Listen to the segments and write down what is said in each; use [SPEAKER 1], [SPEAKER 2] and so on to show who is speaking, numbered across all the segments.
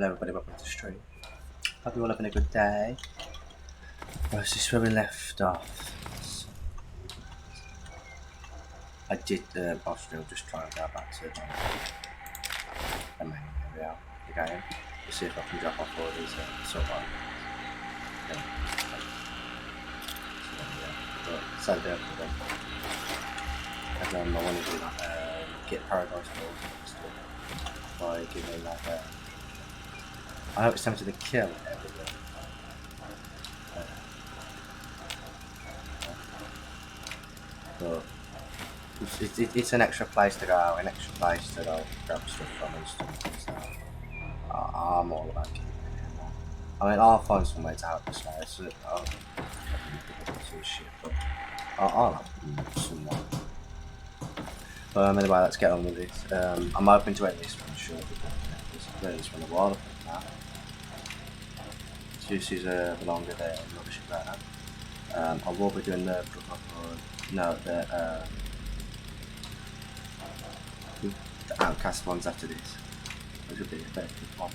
[SPEAKER 1] Hello everybody, welcome to the stream. Hope you're all having a good day. Right, this is where we left off. So, I did the boss room, just trying to go back to the main area again to see if I can drop off all these sort of so there for them. And I want to do that get paradise balls by giving like I hope it's tempted to kill everyone. But it's an extra place to go, an extra place to go grab stuff from and stuff. So I'm all about keeping it. I mean, I'll find some way to help this guy. So I'll shit, but I'll have someone. But anyway, let's get on with it. I'm hoping to end this one short because I've played this one a while now. This is a longer day, not shit better. I will be doing the Outcast ones after this, which will be a very good one.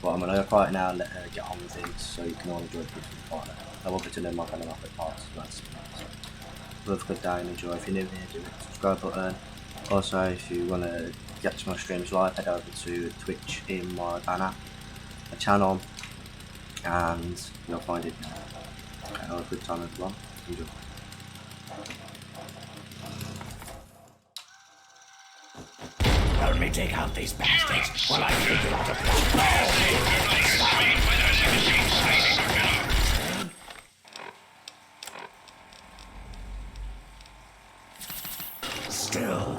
[SPEAKER 1] But I'm going to quiet now and let her get on with it so you can all enjoy the different part. I will be doing my kind of rapid parts as well. So have a good day and enjoy. If you're new here, do the subscribe button. Also, if you want to get to my streams live, head over to Twitch in my banner, my channel, and you'll find it there. Have a good time everyone. Enjoy.
[SPEAKER 2] Help me take out these bastards while I figure out a plan. Still.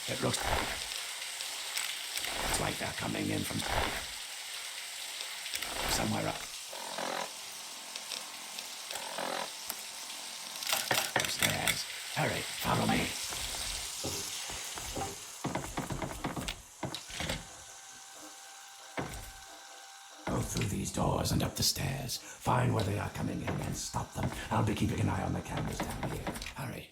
[SPEAKER 2] It looks like they're coming in from somewhere up. Upstairs. Hurry, follow me. Go through these doors and up the stairs. Find where they are coming in and stop them. I'll be keeping an eye on the cameras down here. Hurry.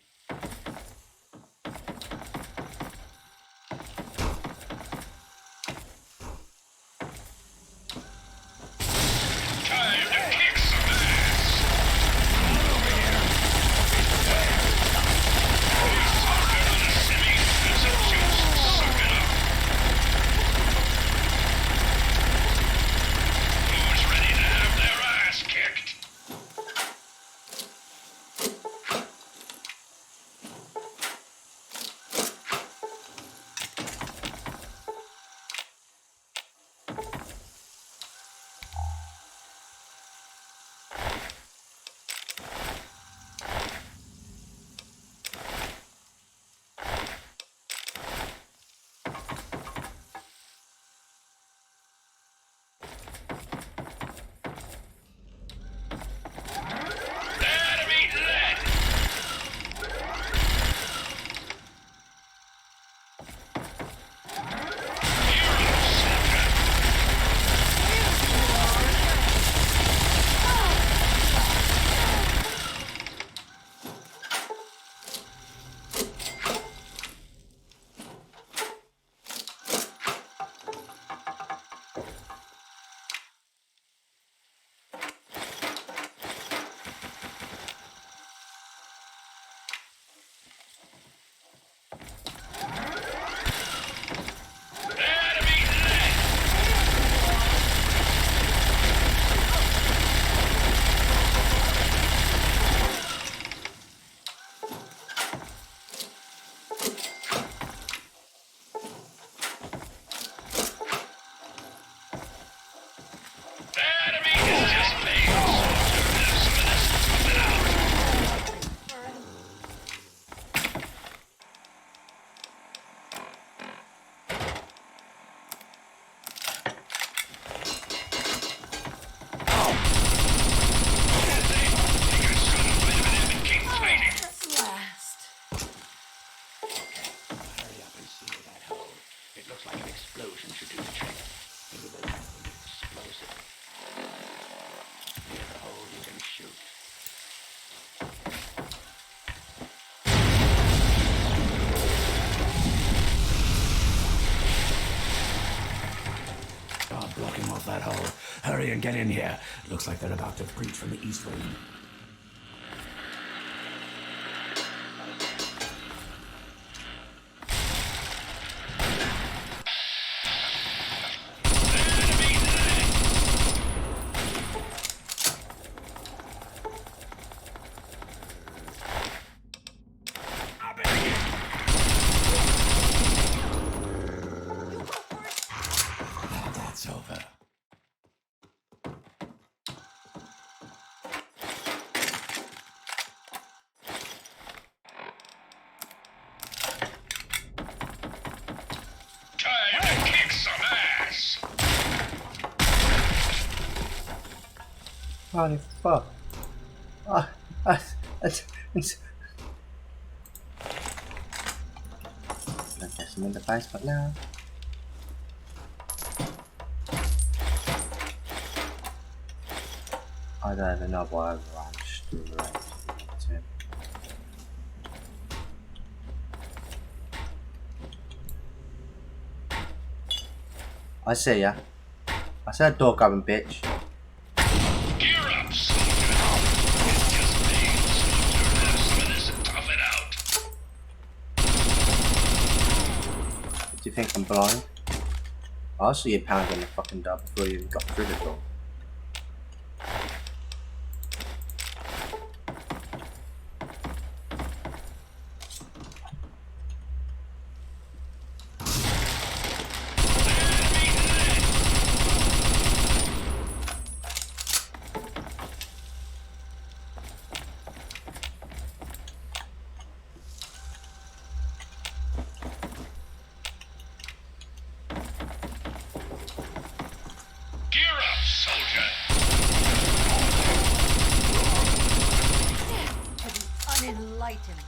[SPEAKER 2] hurry and get in here. Looks like they're about to breach from the east wing. That's over.
[SPEAKER 3] Time to kick some ass.
[SPEAKER 1] Holy fuck. I guess I'm in the basement now. I don't even know why I ran straight to him. I see ya. I said door grabbing bitch.
[SPEAKER 3] Gear up, soldier. It's just me, soldier. Have some of this and tough it out.
[SPEAKER 1] Do you think I'm blind? I saw you pounding the fucking door before you even got through the door.
[SPEAKER 3] Gear up, soldier.
[SPEAKER 4] To the unenlightened.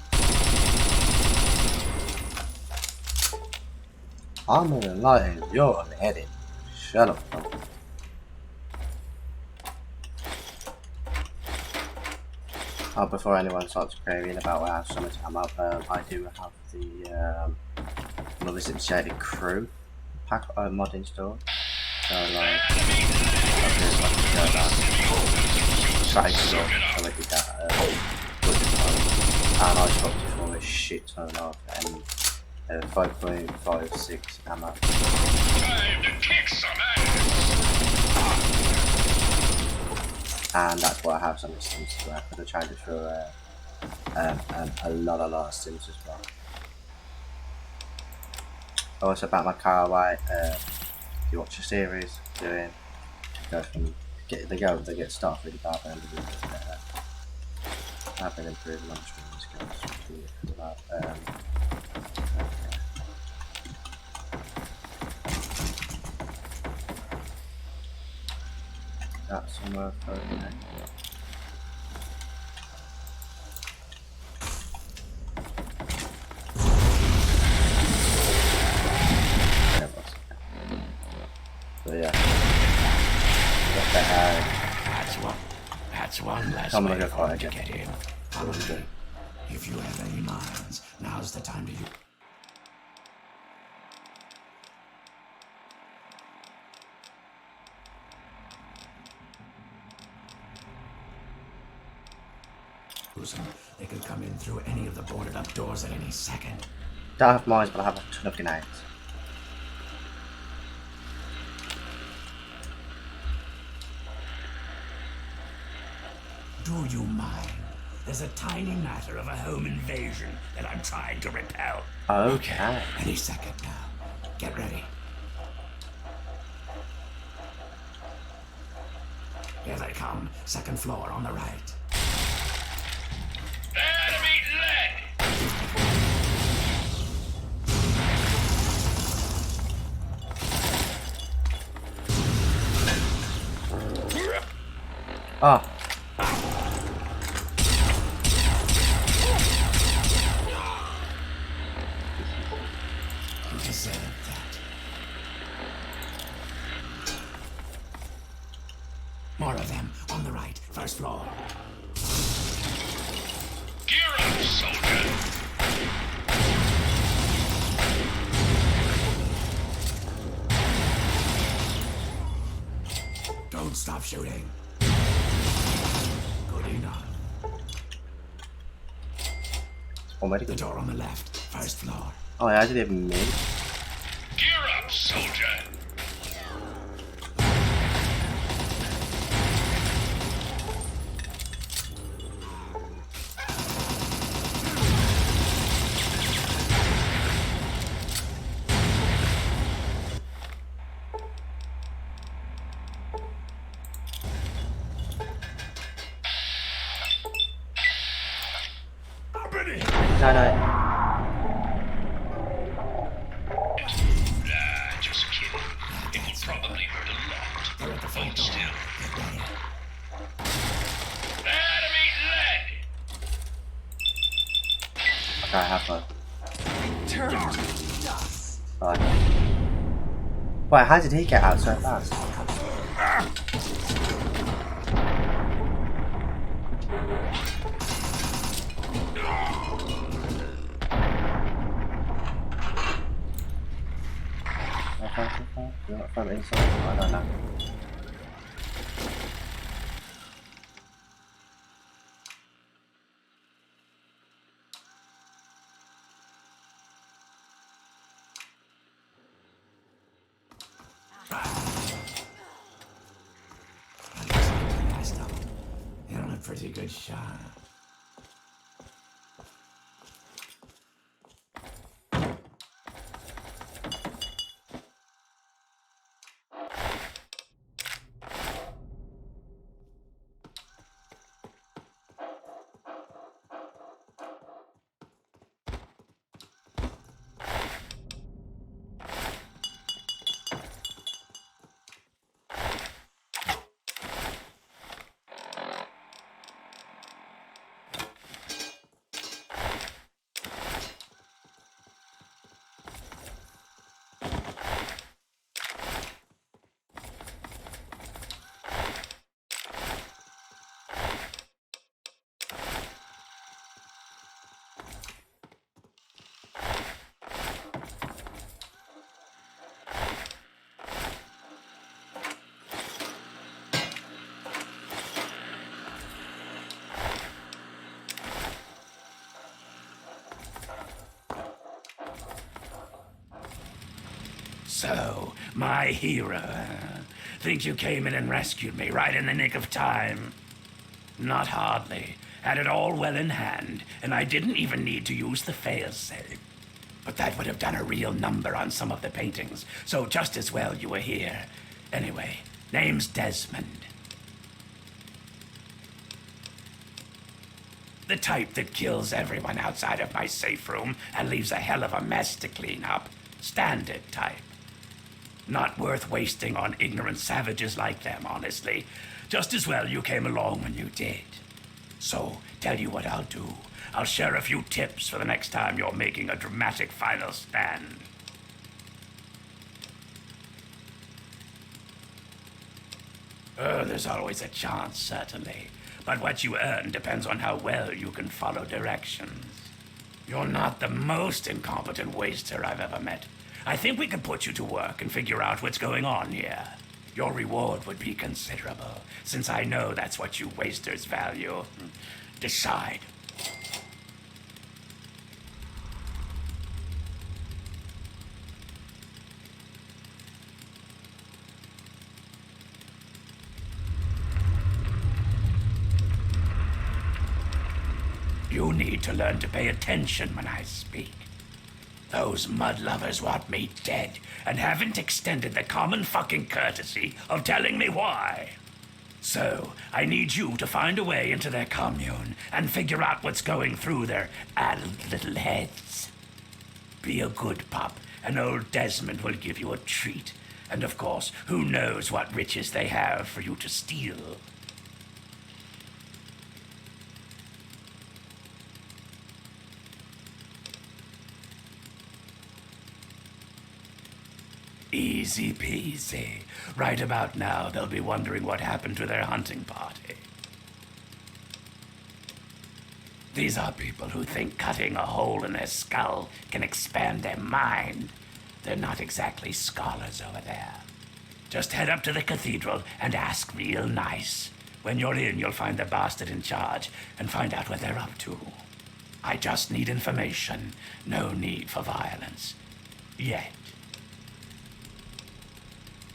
[SPEAKER 1] I'm enlightened, you're unheaded. Shut up, bro. Oh, before anyone starts querying about where I have so much ammo, I do have the Another Associated Crew pack mod installed. So like, Strategy Store, so I did that and I swapped it for a shit ton of 5.56 ammo.
[SPEAKER 3] Time to kick some ass.
[SPEAKER 1] And that's why I have some stims as well. I could have tried it for a lot of stims as well. Also about my car, right? If you watch the series, doing go from they get started really bad, and I've been improving on streaming skills. About, that's somewhere for So yeah.
[SPEAKER 2] That's one less
[SPEAKER 1] I'm
[SPEAKER 2] way
[SPEAKER 1] gonna go
[SPEAKER 2] for
[SPEAKER 1] for
[SPEAKER 2] him
[SPEAKER 1] it
[SPEAKER 2] to
[SPEAKER 1] again.
[SPEAKER 2] get in. Follow me. If you have any minds, now's the time to use. Them. They could come in through any of the boarded up doors at any second.
[SPEAKER 1] Don't have mines, but I have a ton of grenades.
[SPEAKER 2] Do you mind? There's a tiny matter of a home invasion that I'm trying to repel.
[SPEAKER 1] Okay.
[SPEAKER 2] Any second now. Get ready. Here they come. Second floor on the right.
[SPEAKER 3] Enemy lead.
[SPEAKER 1] Ah.
[SPEAKER 2] You deserve that. More of them on the right, first floor.
[SPEAKER 3] Gear up, soldier.
[SPEAKER 2] Don't stop. shooting. Good enough.
[SPEAKER 1] Already
[SPEAKER 2] The
[SPEAKER 1] good.
[SPEAKER 2] door on the left, first floor.
[SPEAKER 1] Oh, I actually haven't made.
[SPEAKER 3] Gear up, soldier.
[SPEAKER 1] No, no.
[SPEAKER 3] Nah, just kidding. It will probably hurt a lot.
[SPEAKER 2] They're at the front
[SPEAKER 3] Hold
[SPEAKER 2] door.
[SPEAKER 3] still.
[SPEAKER 2] Get ready.
[SPEAKER 3] Enemy lead.
[SPEAKER 1] Okay, I have one.
[SPEAKER 4] Turn to dust.
[SPEAKER 1] Okay. Wait, how did he get out so fast? You're not from inside? I don't know.
[SPEAKER 2] Last of them. You're on a pretty good shot. So, my hero. Think you came in and rescued me right in the nick of time? Not hardly. Had it all well in hand, and I didn't even need to use the failsafe. But that would have done a real number on some of the paintings, so just as well you were here. Anyway, name's Desmond. The type that kills everyone outside of my safe room and leaves a hell of a mess to clean up. Standard type. Not worth wasting on ignorant savages like them, honestly. Just as well you came along when you did. So, tell you what I'll do. I'll share a few tips for the next time you're making a dramatic final stand. Oh, there's always a chance, certainly. But what you earn depends on how well you can follow directions. You're not the most incompetent waster I've ever met. I think we can put you to work and figure out what's going on here. Your reward would be considerable, since I know that's what you wasters value. Decide. You need to learn to pay attention when I speak. Those mud lovers want me dead and haven't extended the common fucking courtesy of telling me why. So, I need you to find a way into their commune and figure out what's going through their addled little heads. Be a good pup, and old Desmond will give you a treat. And of course, who knows what riches they have for you to steal. Easy peasy. Right about now, they'll be wondering what happened to their hunting party. These are people who think cutting a hole in their skull can expand their mind. They're not exactly scholars over there. Just head up to the cathedral and ask real nice. When you're in, you'll find the bastard in charge and find out what they're up to. I just need information. No need for violence. Yet.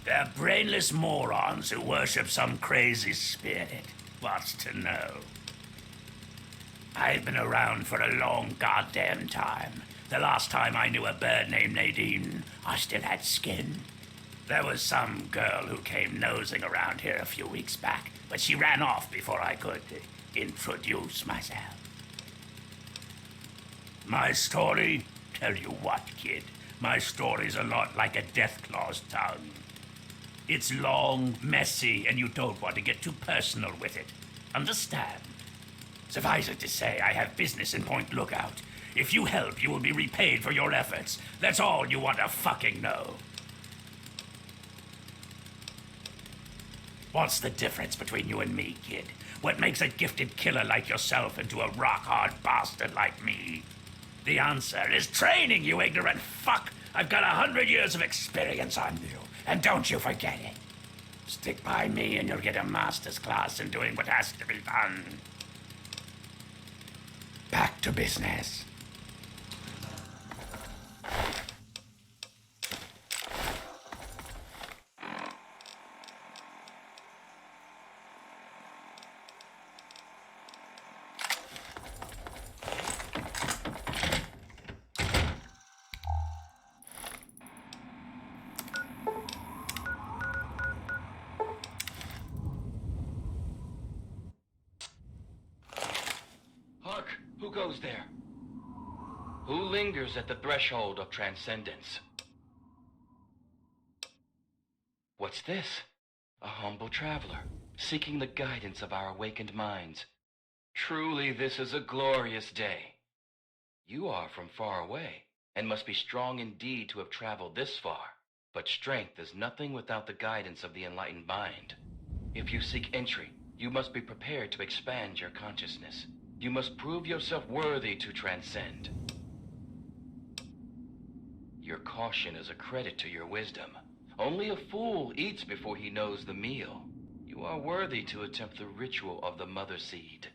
[SPEAKER 2] They're brainless morons who worship some crazy spirit. What's to know? I've been around for a long goddamn time. The last time I knew a bird named Nadine, I still had skin. There was some girl who came nosing around here a few weeks back, but she ran off before I could introduce myself. My story? Tell you what, kid. My story's a lot like a Deathclaw's tongue. It's long, messy, and you don't want to get too personal with it. Understand? Suffice it to say, I have business in Point Lookout. If you help, you will be repaid for your efforts. That's all you want to fucking know. What's the difference between you and me, kid? What makes a gifted killer like yourself into a rock-hard bastard like me? The answer is training, you ignorant fuck! I've got 100 years of experience on you, and don't you forget it. Stick by me and you'll get a master's class in doing what has to be done. Back to business.
[SPEAKER 3] Hark! Who goes there? Who lingers at the threshold of transcendence? What's this? A humble traveler, seeking the guidance of our awakened minds. Truly, this is a glorious day. You are from far away, and must be strong indeed to have traveled this far. But strength is nothing without the guidance of the enlightened mind. If you seek entry, you must be prepared to expand your consciousness. You must prove yourself worthy to transcend. Your caution is a credit to your wisdom. Only a fool eats before he knows the meal. You are worthy to attempt the ritual of the Mother Seed.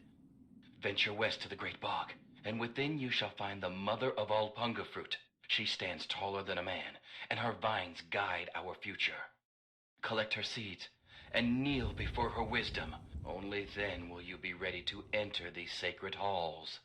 [SPEAKER 3] Venture west to the Great Bog, and within you shall find the mother of all punga fruit. She stands taller than a man, and her vines guide our future. Collect her seeds, and kneel before her wisdom. Only then will you be ready to enter these sacred halls.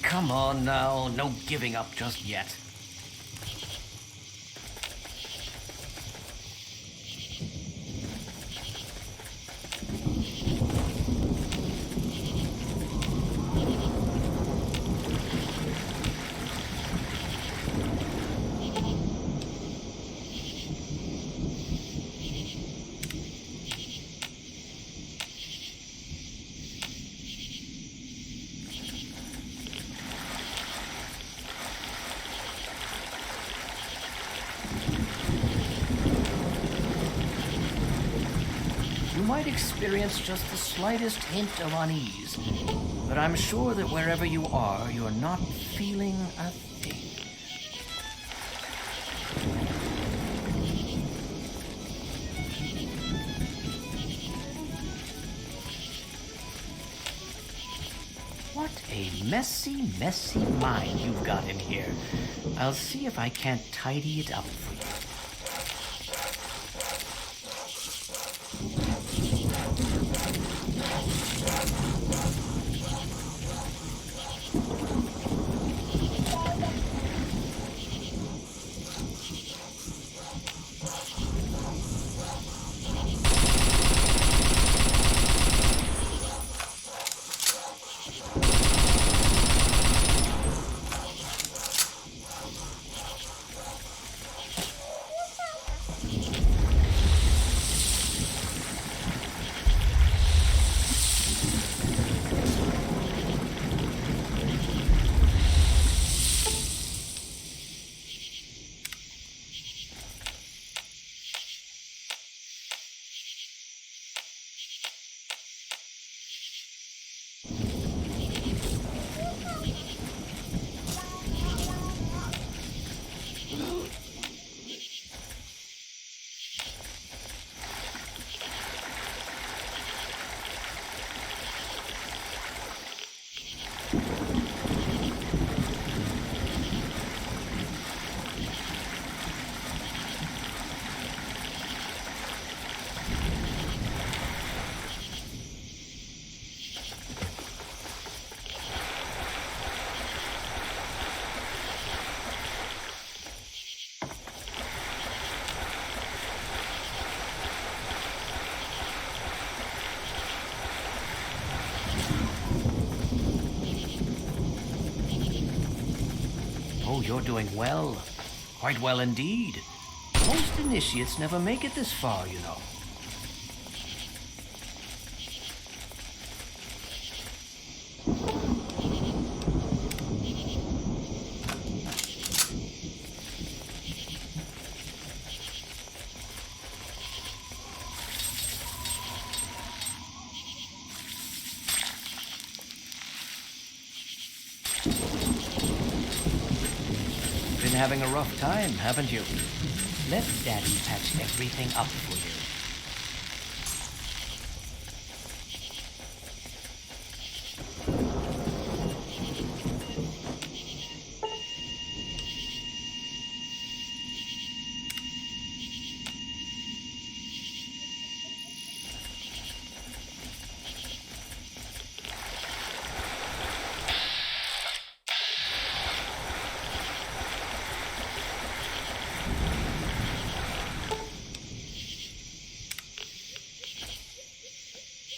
[SPEAKER 5] Come on now, no giving up just yet. You might experience just the slightest hint of unease, but I'm sure that wherever you are, you're not feeling a thing. What a messy, messy mind you've got in here. I'll see if I can't tidy it up for you. Oh, you're doing well. Quite well indeed. Most initiates never make it this far, you know. Been having a rough time, haven't you? Let Daddy patch everything up for you.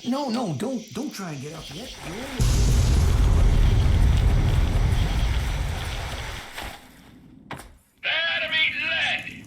[SPEAKER 5] No, don't try and get up yet.
[SPEAKER 2] Enemy lead!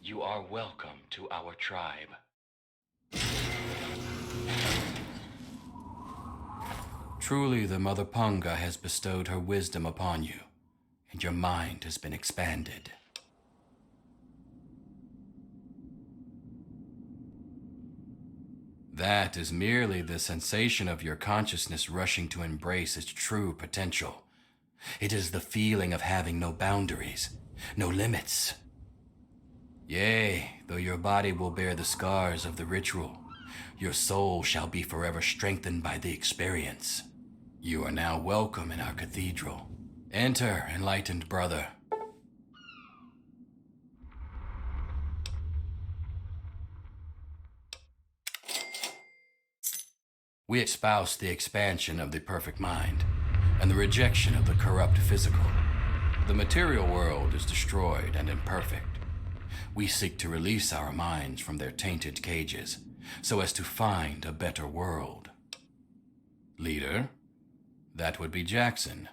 [SPEAKER 3] You are welcome to our tribe.
[SPEAKER 6] Truly, the Mother Punga has bestowed her wisdom upon you, and your mind has been expanded. That is merely the sensation of your consciousness rushing to embrace its true potential. It is the feeling of having no boundaries, no limits. Yea, though your body will bear the scars of the ritual, your soul shall be forever strengthened by the experience. You are now welcome in our cathedral. Enter, enlightened brother. We espouse the expansion of the perfect mind and the rejection of the corrupt physical. The material world is destroyed and imperfect. We seek to release our minds from their tainted cages so as to find a better world. Leader, that would be Jackson,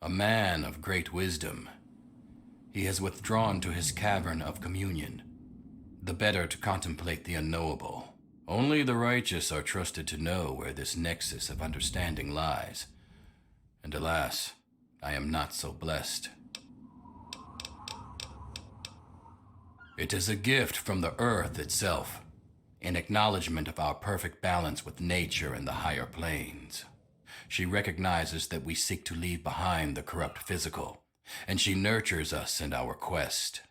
[SPEAKER 6] a man of great wisdom. He has withdrawn to his cavern of communion, the better to contemplate the unknowable. Only the righteous are trusted to know where this nexus of understanding lies. And alas, I am not so blessed. It is a gift from the earth itself, in acknowledgement of our perfect balance with nature and the higher planes. She recognizes that we seek to leave behind the corrupt physical, and she nurtures us in our quest.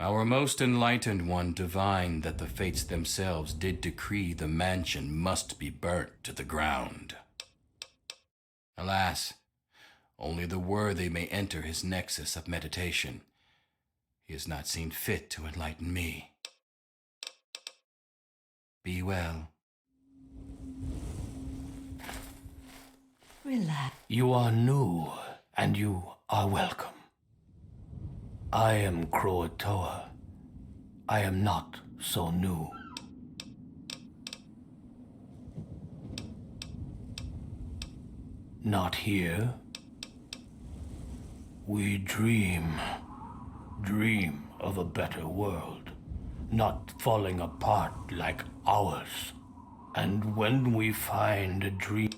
[SPEAKER 6] Our most enlightened one divined that the fates themselves did decree the mansion must be burnt to the ground. Alas, only the worthy may enter his nexus of meditation. He has not seen fit to enlighten me. Be well.
[SPEAKER 7] Relax.
[SPEAKER 5] You are new, and you are welcome. I am Croatoa. I am not so new. Not here. We dream of a better world, not falling apart like ours. And when we find a dream...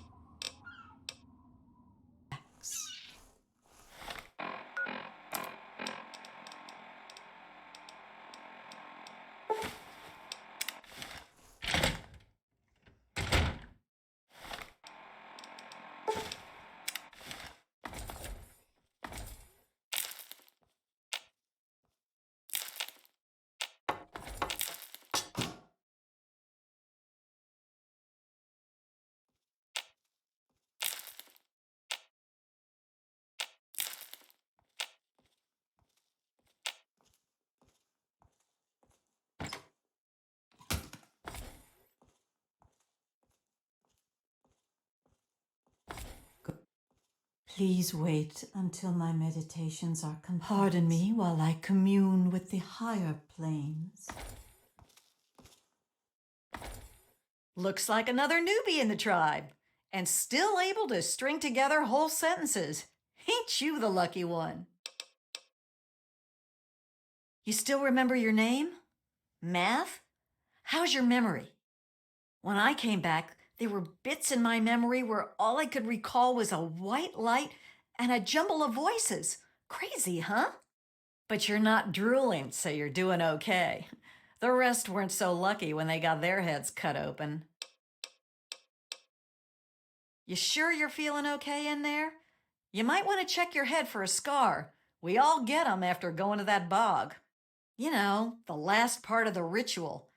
[SPEAKER 7] Please wait until my meditations are complete. Pardon me while I commune with the higher planes.
[SPEAKER 8] Looks like another newbie in the tribe, and still able to string together whole sentences. Ain't you the lucky one? You still remember your name? Math? How's your memory? When I came back, there were bits in my memory where all I could recall was a white light and a jumble of voices. Crazy, huh? But you're not drooling, so you're doing okay. The rest weren't so lucky when they got their heads cut open. You sure you're feeling okay in there? You might want to check your head for a scar. We all get 'em after going to that bog. You know, the last part of the ritual.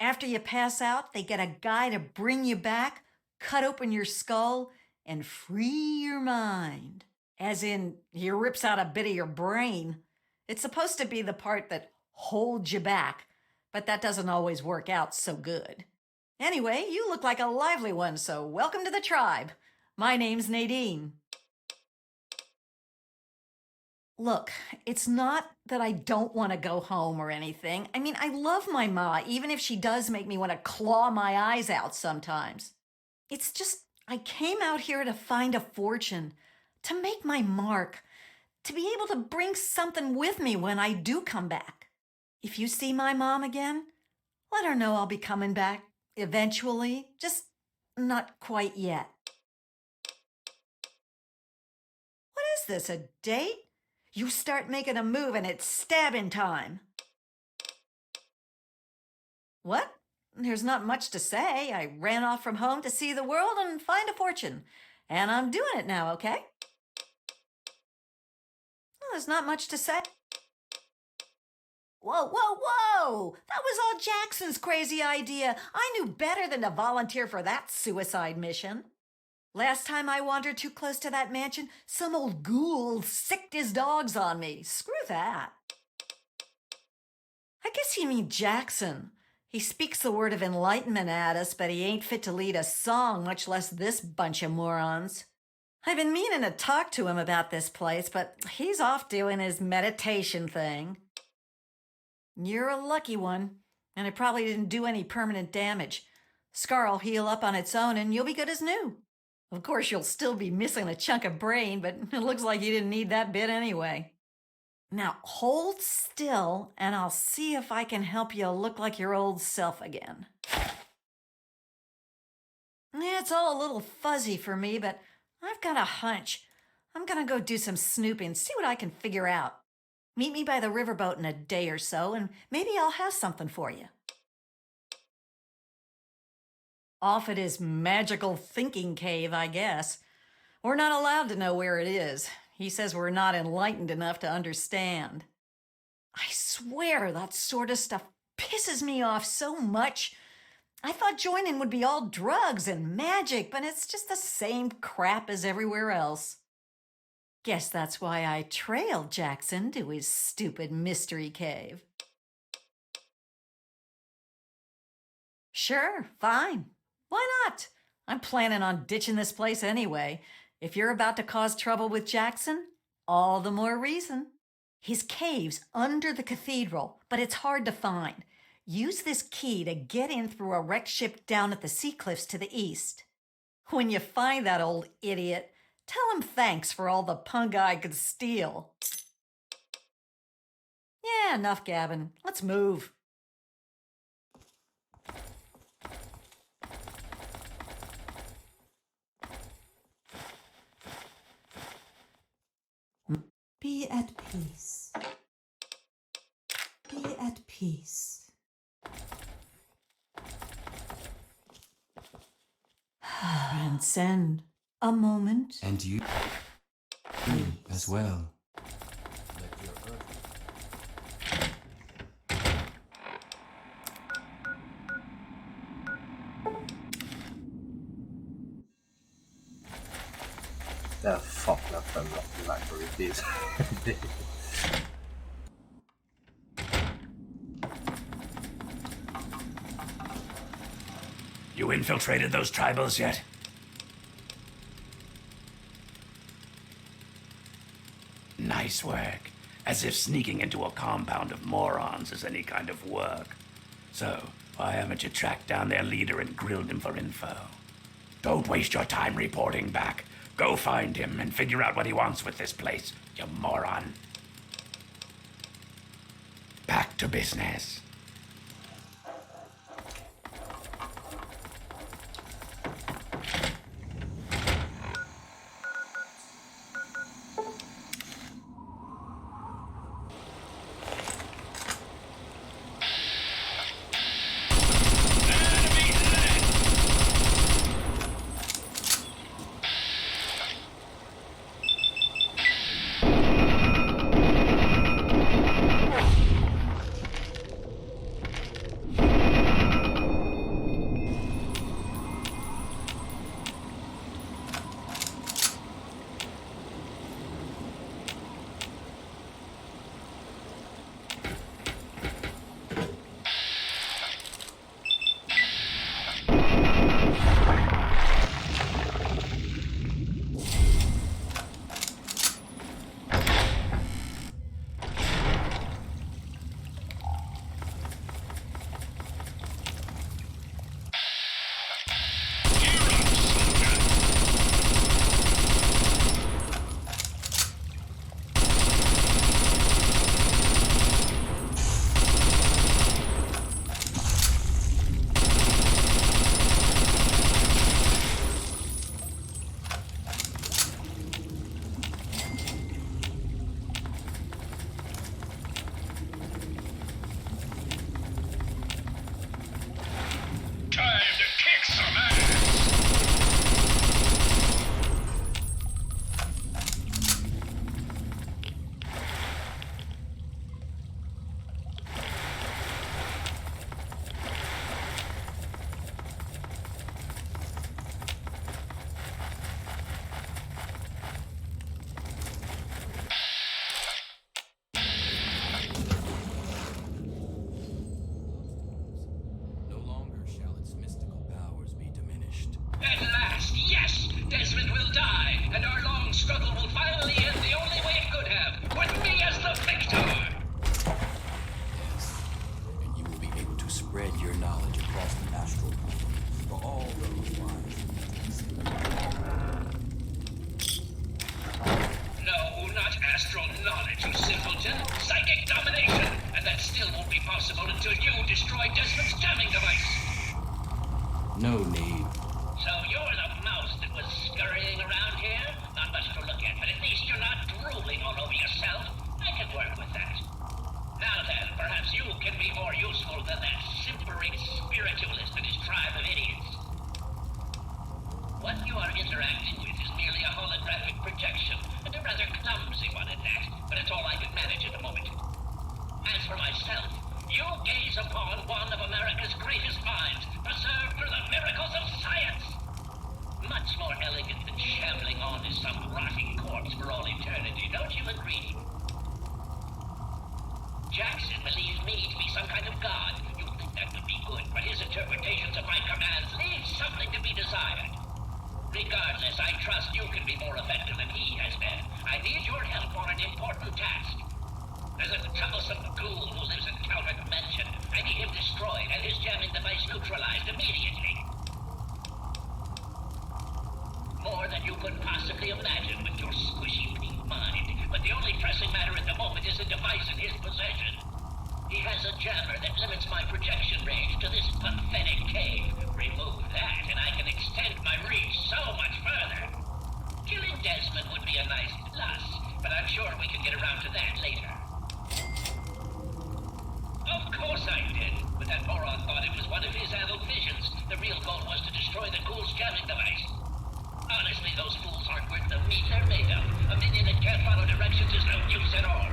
[SPEAKER 8] After you pass out, they get a guy to bring you back, cut open your skull, and free your mind. As in, he rips out a bit of your brain. It's supposed to be the part that holds you back, but that doesn't always work out so good. Anyway, you look like a lively one, so welcome to the tribe. My name's Nadine. Look, it's not that I don't want to go home or anything. I mean, I love my ma, even if she does make me want to claw my eyes out sometimes. It's just, I came out here to find a fortune, to make my mark, to be able to bring something with me when I do come back. If you see my mom again, let her know I'll be coming back eventually, just not quite yet. What is this, a date? You start making a move and it's stabbing time. What? There's not much to say. I ran off from home to see the world and find a fortune. And I'm doing it now, okay? Well, there's not much to say. Whoa, whoa, whoa! That was all Jackson's crazy idea. I knew better than to volunteer for that suicide mission. Last time I wandered too close to that mansion, some old ghoul sicked his dogs on me. Screw that. I guess you mean Jackson. He speaks the word of enlightenment at us, but he ain't fit to lead a song, much less this bunch of morons. I've been meaning to talk to him about this place, but he's off doing his meditation thing. You're a lucky one, and it probably didn't do any permanent damage. Scar'll heal up on its own, and you'll be good as new. Of course, you'll still be missing a chunk of brain, but it looks like you didn't need that bit anyway. Now, hold still, and I'll see if I can help you look like your old self again. Yeah, it's all a little fuzzy for me, but I've got a hunch. I'm gonna go do some snooping, see what I can figure out. Meet me by the riverboat in a day or so, and maybe I'll have something for you. Off at his magical thinking cave, I guess. We're not allowed to know where it is. He says we're not enlightened enough to understand. I swear that sort of stuff pisses me off so much. I thought joining would be all drugs and magic, but it's just the same crap as everywhere else. Guess that's why I trailed Jackson to his stupid mystery cave. Sure, fine. Why not? I'm planning on ditching this place anyway. If you're about to cause trouble with Jackson, all the more reason. His cave's under the cathedral, but it's hard to find. Use this key to get in through a wrecked ship down at the sea cliffs to the east. When you find that old idiot, tell him thanks for all the punk I could steal. Yeah, enough gabbing. Let's move.
[SPEAKER 7] Be at peace. Be at peace. Transcend a moment.
[SPEAKER 6] And you as well.
[SPEAKER 1] The fuck left them locked in that group is.
[SPEAKER 2] You infiltrated those tribals yet? Nice work. As if sneaking into a compound of morons is any kind of work. So, why haven't you tracked down their leader and grilled him for info? Don't waste your time reporting back. Go find him and figure out what he wants with this place, you moron. Back to business.
[SPEAKER 9] astral knowledge, you simpleton. Psychic domination! And that still won't be possible until you destroy Desmond's jamming device!
[SPEAKER 6] No need.
[SPEAKER 9] So you're the mouse that was scurrying around here? Not much to look at, but at least you're not drooling all over yourself. I can work with that. Now then, perhaps you can be more useful than that simpering spiritualist and his tribe of idiots. What you are interacting with is merely a holographic projection, and a rather clumsy one at that, but it's all I can manage at the moment. As for myself, you gaze upon one of America's greatest minds, preserved through the miracles of science. Much more elegant than shambling on as some rotting corpse for all eternity, don't you agree? Jackson believes me to be some kind of god. You think that would be good, but his interpretations of my commands leave something to be desired. Regardless, I trust you can be more effective than he has been. I need your help on an important task. There's a troublesome ghoul who lives in Calvert Mansion. I need him destroyed and his jamming device neutralized immediately. More than you could possibly imagine with your squishy pink mind. But the only pressing matter at the moment is a device in his possession. He has a jammer that limits my projection range to this pathetic cave. Remove that, and I can extend my reach so much further. Killing Desmond would be a nice plus, but I'm sure we can get around to that later. Of course I did, but that moron thought it was one of his adult visions. The real goal was to destroy the ghoul's jamming device. Honestly, those fools aren't worth the meat they're made of. A minion that can't follow directions is no use at all.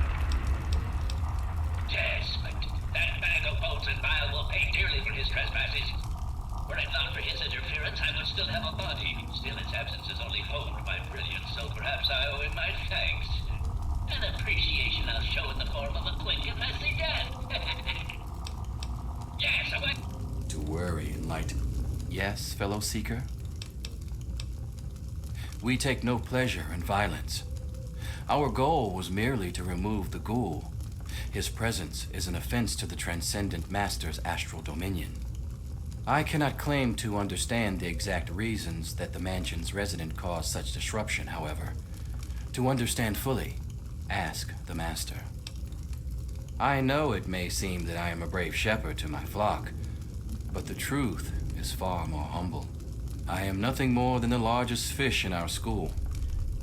[SPEAKER 9] Desmond, that bag of bones and bile will pay dearly for his trespasses. Were it not for his interference, I would still have a body. Still, its absence has only honed my brilliance, so perhaps I owe him my thanks. An appreciation I'll show in the form of a quick and messy death. Yes, I went.
[SPEAKER 6] To worry enlightenment. Yes, fellow seeker? We take no pleasure in violence. Our goal was merely to remove the ghoul. His presence is an offense to the Transcendent Master's astral dominion. I cannot claim to understand the exact reasons that the mansion's resident caused such disruption, however. To understand fully, ask the Master. I know it may seem that I am a brave shepherd to my flock, but the truth is far more humble. I am nothing more than the largest fish in our school,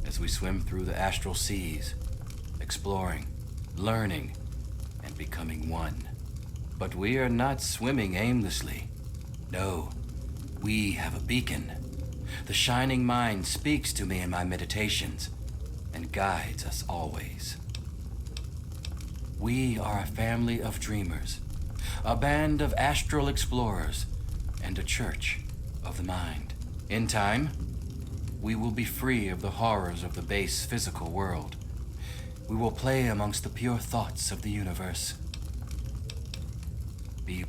[SPEAKER 6] as we swim through the astral seas, exploring, learning, and becoming one. But we are not swimming aimlessly. No, we have a beacon. The Shining Mind speaks to me in my meditations and guides us always. We are a family of dreamers, a band of astral explorers, and a church of the mind. In time, we will be free of the horrors of the base physical world. We will play amongst the pure thoughts of the universe. Be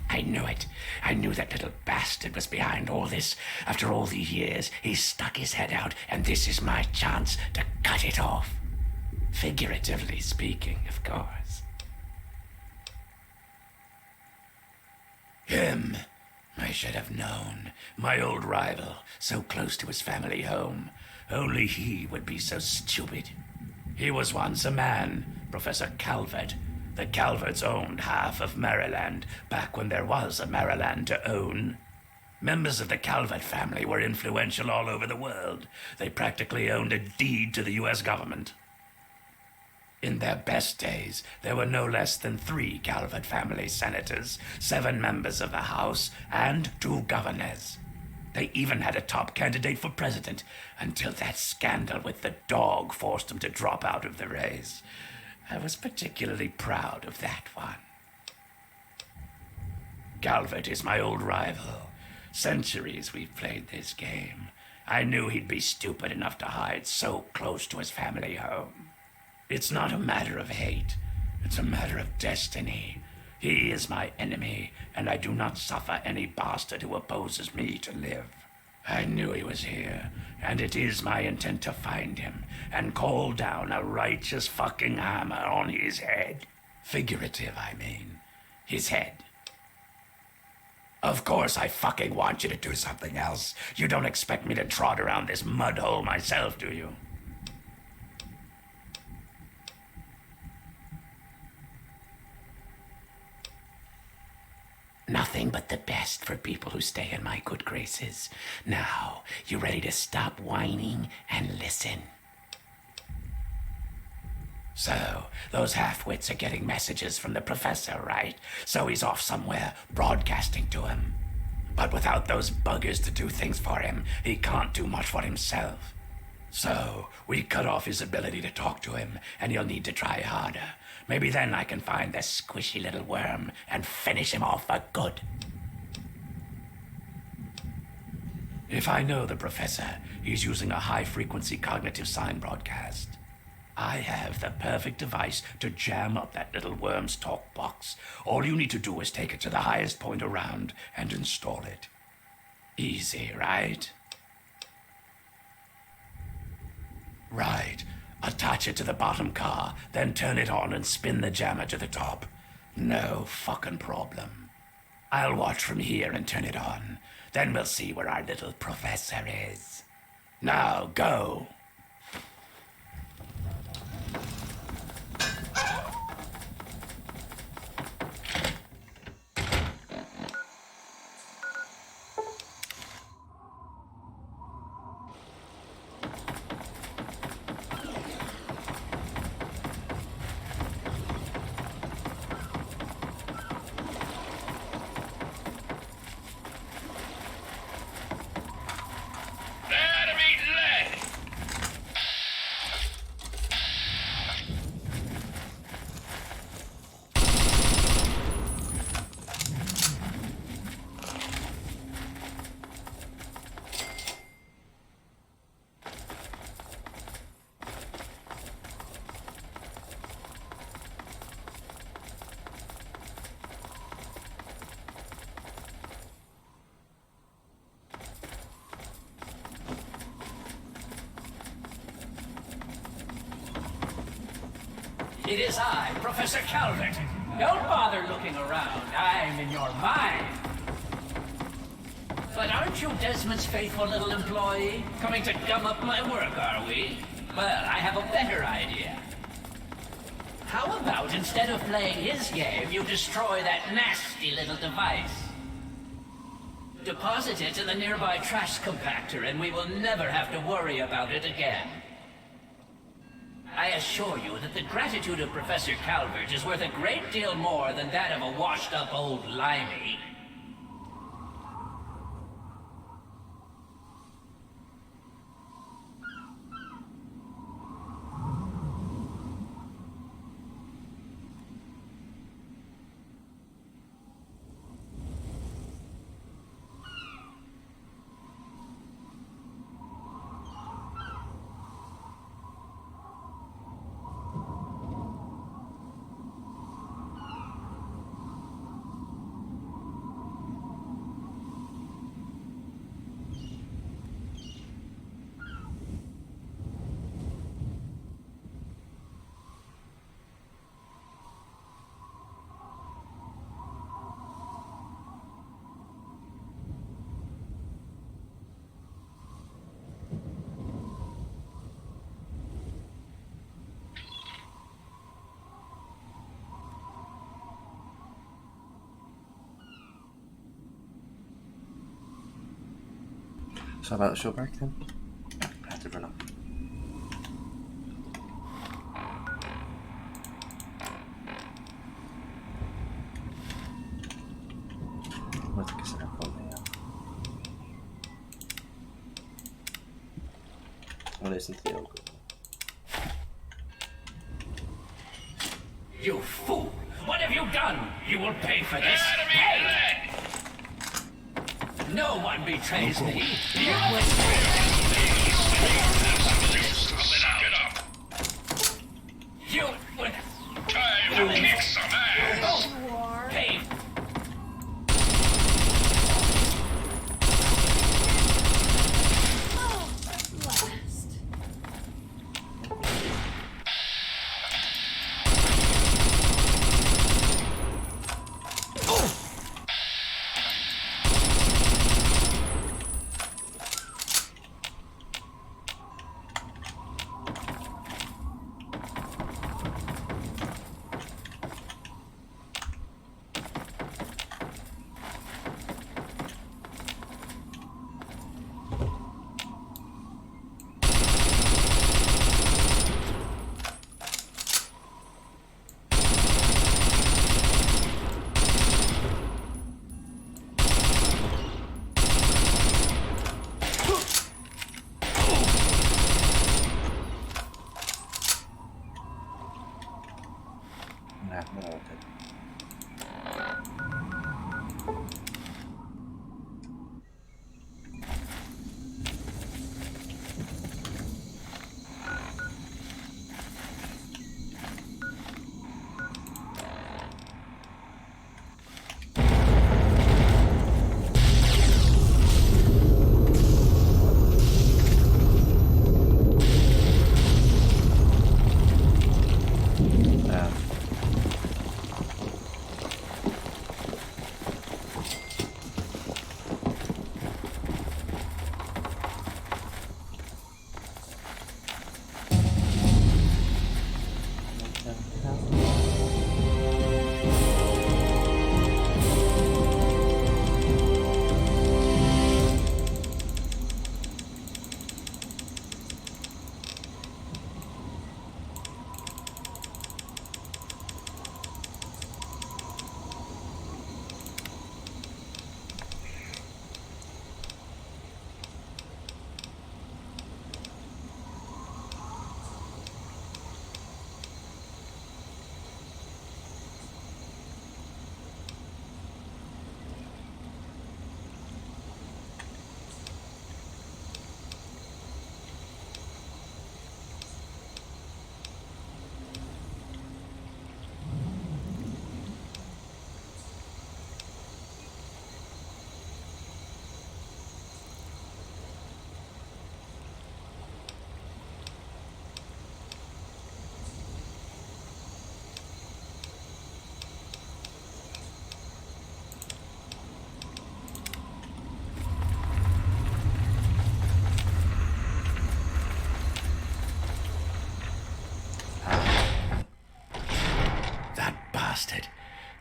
[SPEAKER 2] I knew it. I knew that little bastard was behind all this. After all these years, he's stuck his head out, and this is my chance to cut it off. Figuratively speaking, of course. Him. I should have known. My old rival, so close to his family home. Only he would be so stupid. He was once a man, Professor Calvert. The Calverts owned half of Maryland, back when there was a Maryland to own. Members of the Calvert family were influential all over the world. They practically owned a deed to the U.S. government. In their best days, there were no less than 3 Calvert family senators, 7 members of the House, and 2 governors. They even had a top candidate for president, until that scandal with the dog forced them to drop out of the race. I was particularly proud of that one. Calvert is my old rival. Centuries we've played this game. I knew he'd be stupid enough to hide so close to his family home. It's not a matter of hate. It's a matter of destiny. He is my enemy, and I do not suffer any bastard who opposes me to live. I knew he was here, and it is my intent to find him and call down a righteous fucking hammer on his head. Figurative, I mean. His head. Of course I fucking want you to do something else. You don't expect me to trot around this mud hole myself, do you? Nothing but the best for people who stay in my good graces. Now, you ready to stop whining and listen? So, those half-wits are getting messages from the professor, right? So he's off somewhere, broadcasting to him. But without those buggers to do things for him, he can't do much for himself. So, we cut off his ability to talk to him, and he'll need to try harder. Maybe then I can find the squishy little worm and finish him off for good. If I know the professor, he's using a high-frequency cognitive sign broadcast. I have the perfect device to jam up that little worm's talk box. All you need to do is take it to the highest point around and install it. Easy, right? Right. Attach it to the bottom car, then turn it on and spin the jammer to the top. No fucking problem. I'll watch from here and turn it on. Then we'll see where our little professor is. Now, go! It is I, Professor Calvert. Don't bother looking around. I'm in your mind. But aren't you Desmond's faithful little employee? Coming to gum up my work, are we? Well, I have a better idea. How about instead of playing his game, you destroy that nasty little device? Deposit it in the nearby trash compactor and we will never have to worry about it again. I assure you that the gratitude of Professor Calvert is worth a great deal more than that of a washed-up old limey.
[SPEAKER 1] So about the short break then? I had to run up. Where's the cassette from here? I'll listen to the old girl.
[SPEAKER 2] You fool! What have you done? You will pay for this! Pay! No one betrays me. You would
[SPEAKER 9] Time to kick some ass!
[SPEAKER 2] pay.
[SPEAKER 1] Nah, no, okay.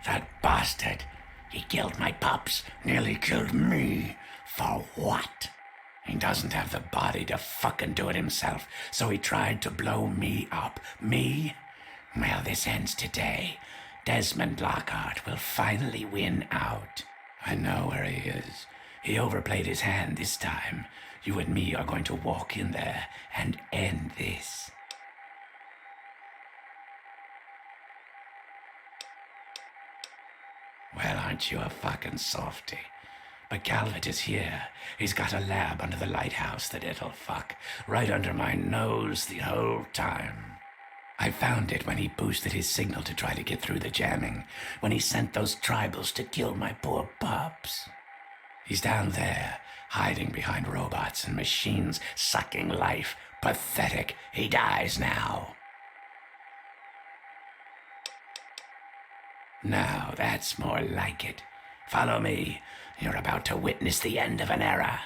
[SPEAKER 2] That bastard. He killed my pups, nearly killed me. For what? He doesn't have the body to fucking do it himself, so he tried to blow me up. Me? Well, this ends today. Desmond Lockhart will finally win out. I know where he is. He overplayed his hand this time. You and me are going to walk in there and end this. Well, aren't you a fucking softy? But Calvert is here. He's got a lab under the lighthouse, the little fuck. Right under my nose the whole time. I found it when he boosted his signal to try to get through the jamming. When he sent those tribals to kill my poor pups. He's down there, hiding behind robots and machines, sucking life. Pathetic. He dies now. Now, that's more like it. Follow me. You're about to witness the end of an era.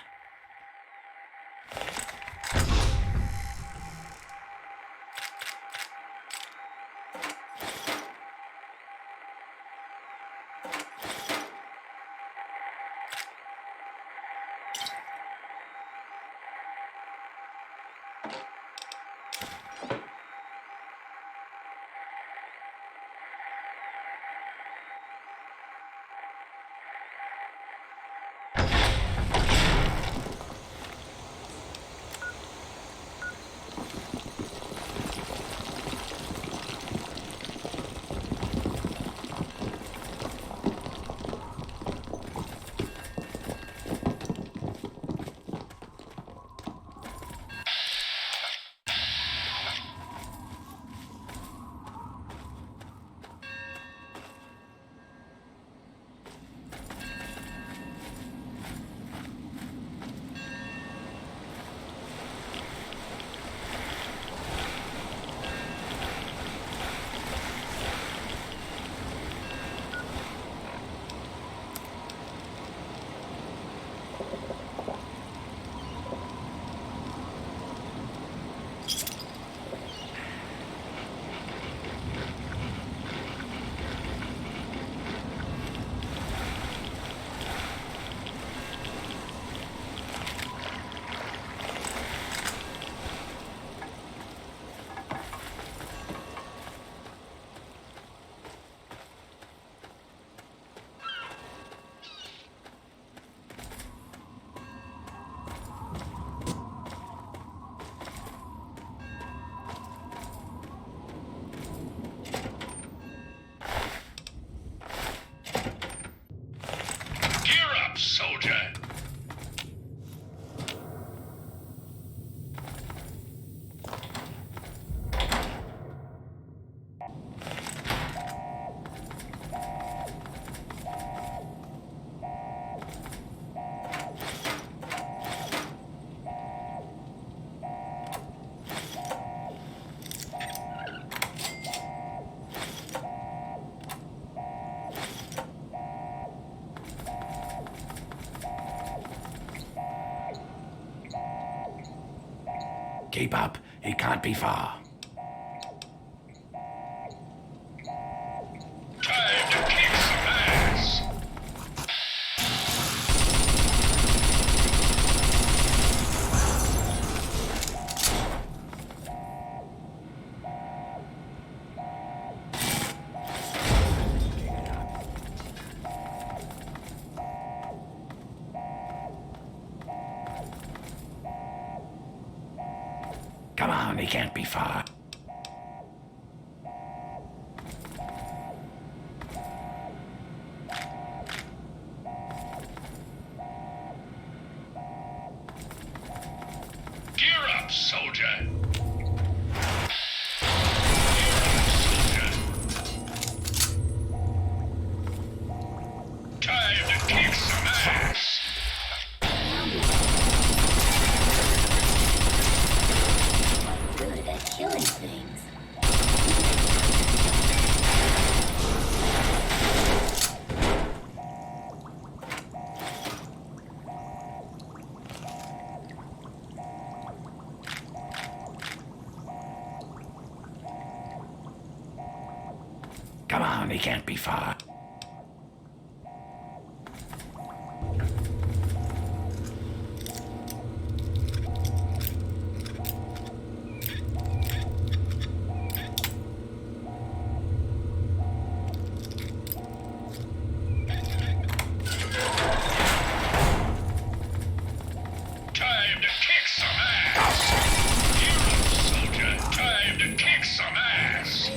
[SPEAKER 2] Keep up. He can't be far.
[SPEAKER 9] Time to kick some ass!
[SPEAKER 2] Come on, he can't be far.
[SPEAKER 9] Gear up, soldier! Time to kick some ass!
[SPEAKER 10] Good at killing things.
[SPEAKER 2] Come on, he can't be far.
[SPEAKER 9] Time to kick some ass! Gear up, soldier! Time to kick some ass!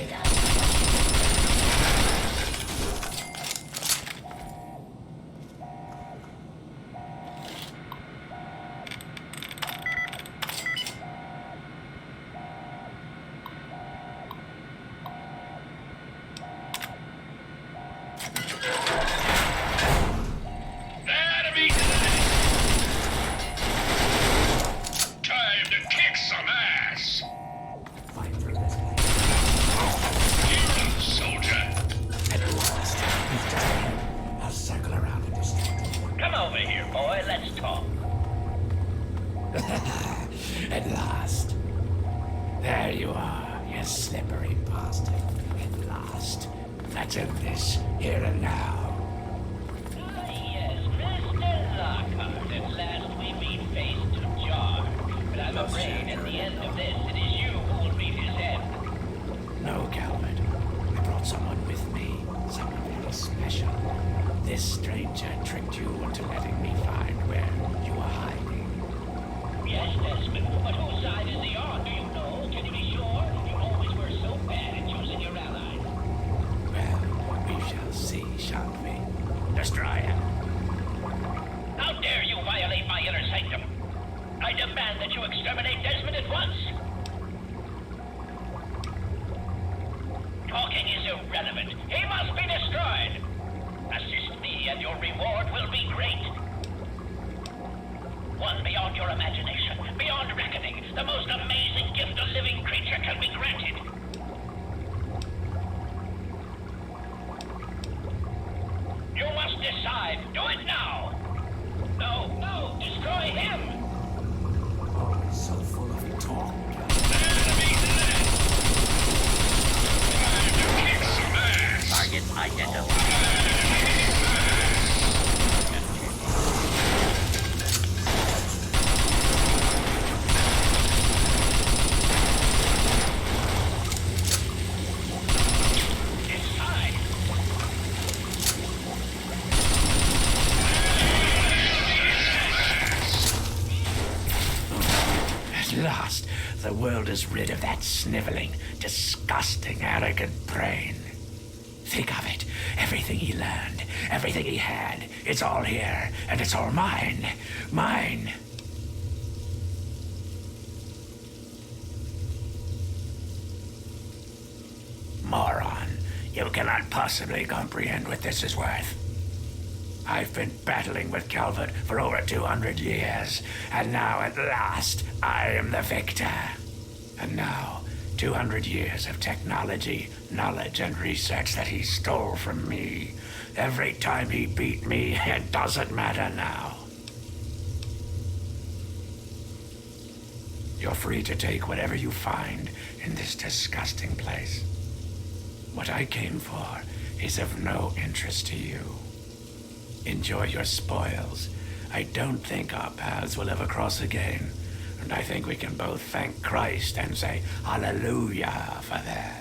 [SPEAKER 9] Enemy! Time to kick some ass! Gear up, soldier!
[SPEAKER 2] I'll circle around and destroy.
[SPEAKER 9] Come over here, boy. Let's talk.
[SPEAKER 2] At last. There you are, you slippery bastard. At last. Let's end this here and now.
[SPEAKER 9] Ah, yes, Mr. Lockhart. At last we meet face to jar. But I'm afraid at the end of this, it is you who will meet his end.
[SPEAKER 2] No, Calvert. I brought someone with me. Someone very special. This stranger tricked you into letting me find where you were hiding.
[SPEAKER 9] Yes, Desmond, but whose side is he on? Do you know? Can you be sure? You always were so bad at choosing your allies.
[SPEAKER 2] Well, we shall see, shan't we? Destroyer.
[SPEAKER 9] How dare you violate my inner sanctum? I demand that you exterminate Desmond at once. Talking is irrelevant. He must be destroyed. Assist me and your reward will be great. One beyond your imagination, beyond reckoning, the most amazing gift a living creature can be granted. You must decide. Do it now. No, destroy him.
[SPEAKER 2] Oh, so full of talk.
[SPEAKER 9] Target identified. Inside.
[SPEAKER 2] At last, the world is rid of that sniveling, disgusting, arrogant brain. Think of it. Everything he learned, everything he had, it's all here, and it's all mine. Mine. Moron, you cannot possibly comprehend what this is worth. I've been battling with Calvert for over 200 years, and now at last I am the victor. And now, 200 years of technology, knowledge, and research that he stole from me. Every time he beat me, it doesn't matter now. You're free to take whatever you find in this disgusting place. What I came for is of no interest to you. Enjoy your spoils. I don't think our paths will ever cross again, and I think we can both thank Christ and say hallelujah for that.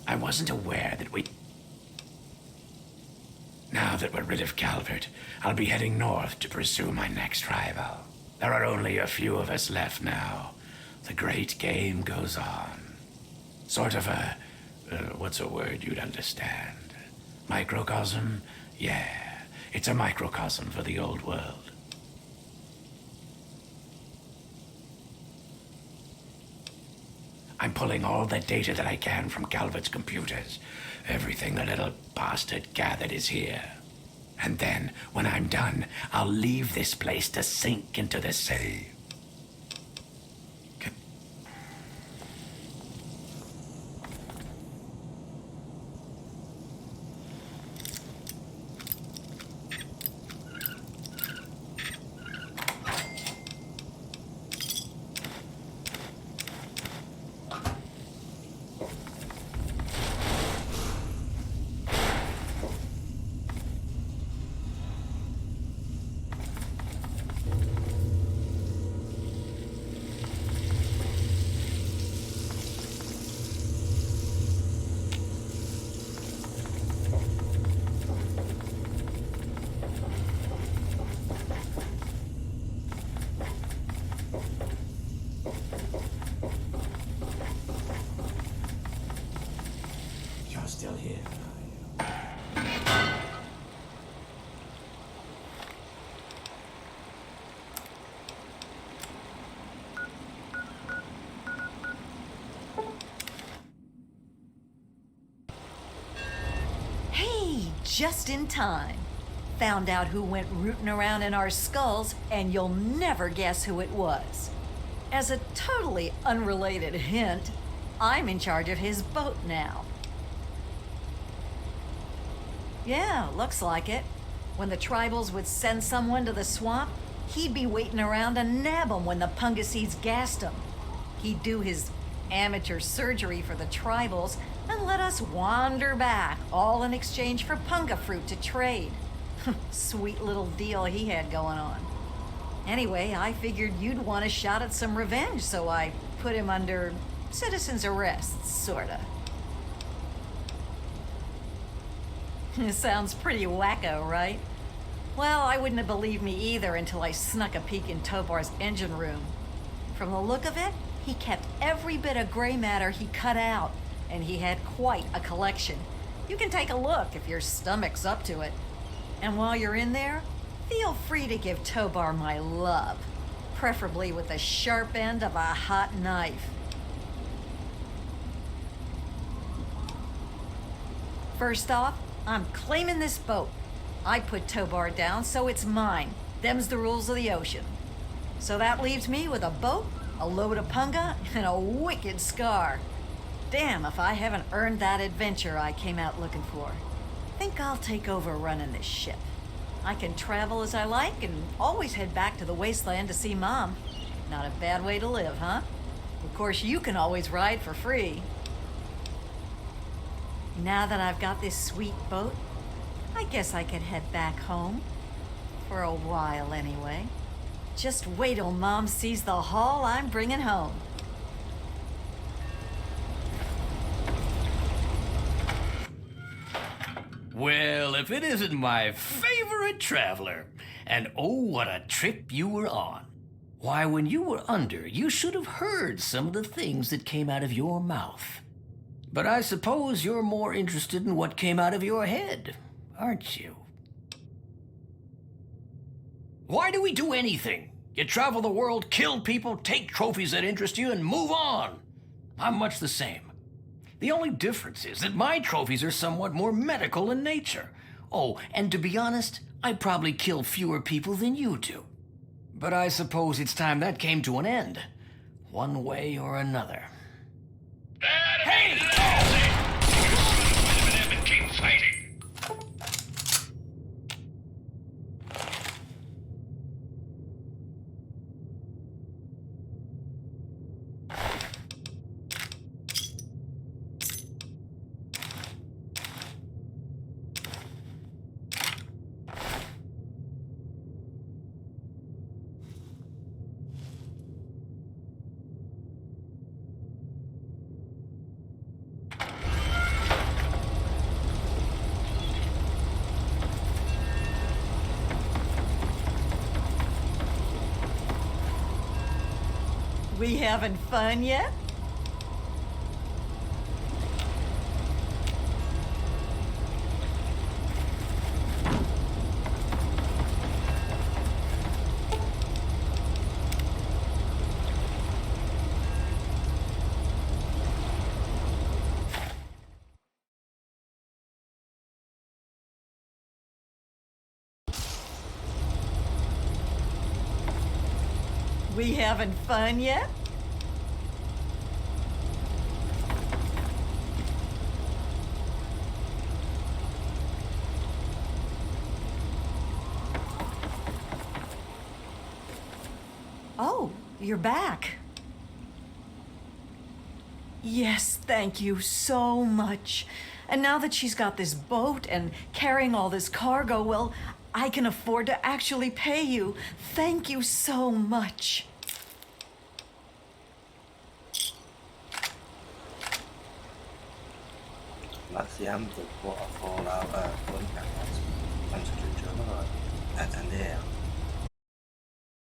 [SPEAKER 2] I wasn't aware that we... Now that we're rid of Calvert, I'll be heading north to pursue my next rival. There are only a few of us left now. The great game goes on. Sort of a... what's a word you'd understand? Microcosm? Yeah, it's a microcosm for the old world. I'm pulling all the data that I can from Calvert's computers. Everything the little bastard gathered is here. And then, when I'm done, I'll leave this place to sink into the sea. Still here.
[SPEAKER 8] Hey, just in time. found out who went rooting around in our skulls, and you'll never guess who it was. As a totally unrelated hint, I'm in charge of his boat now. Yeah, looks like it. When the tribals would send someone to the swamp, he'd be waiting around to nab 'em when the Pungaseeds gassed 'em. He'd do his amateur surgery for the tribals and let us wander back, all in exchange for punga fruit to trade. Sweet little deal he had going on. Anyway, I figured you'd want a shot at some revenge, so I put him under citizen's arrest, sorta. It sounds pretty wacko, right? Well, I wouldn't have believed me either until I snuck a peek in Tobar's engine room. From the look of it, he kept every bit of gray matter he cut out, and he had quite a collection. You can take a look if your stomach's up to it. And while you're in there, feel free to give Tobar my love, preferably with the sharp end of a hot knife. First off, I'm claiming this boat. I put Tobar down, so it's mine. Them's the rules of the ocean. So that leaves me with a boat, a load of punga, and a wicked scar. Damn if I haven't earned that adventure I came out looking for. Think I'll take over running this ship. I can travel as I like and always head back to the wasteland to see Mom. Not a bad way to live, huh? Of course, you can always ride for free. Now that I've got this sweet boat, I guess I could head back home. For a while, anyway. Just wait till Mom sees the haul I'm bringing home.
[SPEAKER 5] Well, if it isn't my favorite traveler, and oh, what a trip you were on. Why, when you were under, you should have heard some of the things that came out of your mouth. But I suppose you're more interested in what came out of your head, aren't you? Why do we do anything? You travel the world, kill people, take trophies that interest you, and move on. I'm much the same. The only difference is that my trophies are somewhat more medical in nature. Oh, and to be honest, I probably kill fewer people than you do. But I suppose it's time that came to an end, one way or another. Hey!
[SPEAKER 2] And keep fighting.
[SPEAKER 8] We having fun yet? We having fun yet? Oh, you're back. Yes, thank you so much. And now that she's got this boat and carrying all this cargo, well, I can afford to actually pay you. Thank you so much.
[SPEAKER 1] That's the end of what I call our one campus. Thanks for joining us. And there.